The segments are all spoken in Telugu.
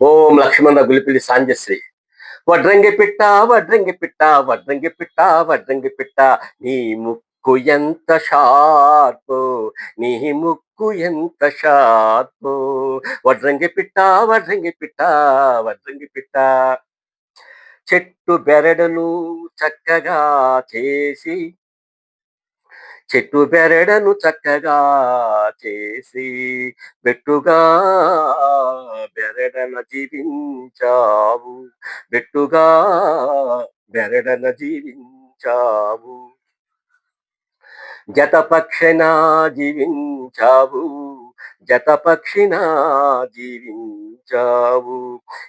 ఓం లక్ష్మణ గులిపిలి సాంజశ్రీ. వడ్రంగి పిట్ట, వడ్రంగి పిట్ట, వడ్రంగి పిట్ట, వడ్రంగి పిట్ట, నీ ముక్కు ఎంత షార్పో, నీ ముక్కు ఎంత షార్పో, వడ్రంగి పిట్ట, వడ్రంగి పిట్ట, వడ్రంగి పిట్ట. చెట్టు బెరడును చక్కగా చేసి, చెట్టు బెరడను చక్కగా చేసి, బెట్టుగా బెరడన జీవించావు, బెట్టుగా బెరడన జీవించావు, జతపక్షిన జీవించావు, జతపక్షిన జీవించావు,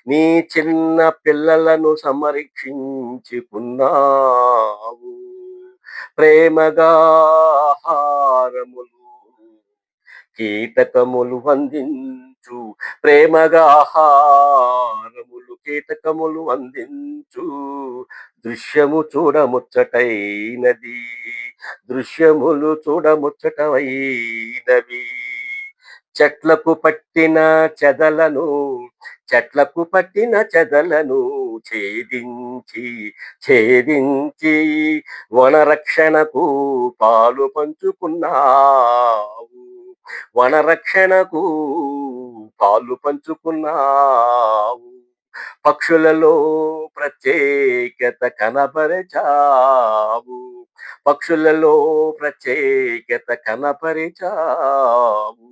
నీ చిన్న పిల్లలను సంరక్షించుకున్నావు, ప్రేమగా ఆహారములు కీటకములు వందించు, ప్రేమగా ఆహారములు కీటకములు వందించు, దృశ్యము చూడముచ్చటైనది, దృశ్యములు చూడముచ్చటైనవి, చెట్లకు పట్టిన చెదలను, చెట్లకు పట్టిన చెదలను ఛేదించి, ఛేదించి వనరక్షణకు పాలు పంచుకున్నావు, వనరక్షణకు పాలు పంచుకున్నావు, పక్షులలో ప్రత్యేకత కనపరిచావు, పక్షులలో ప్రత్యేకత కనపరిచావు,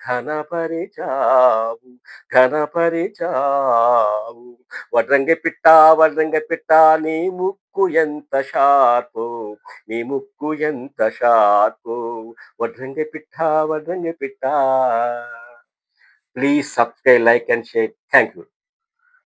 కనపరిచావు, కనపరిచావు, వడ్రంగి పిట్ట, వడ్రంగి పిట్ట, నీ ముక్కు ఎంత షార్పో, నీ ముక్కు ఎంత షార్పో, వడ్రంగి పిట్ట, వడ్రంగి పిట్ట. Please subscribe, like and share. Thank you.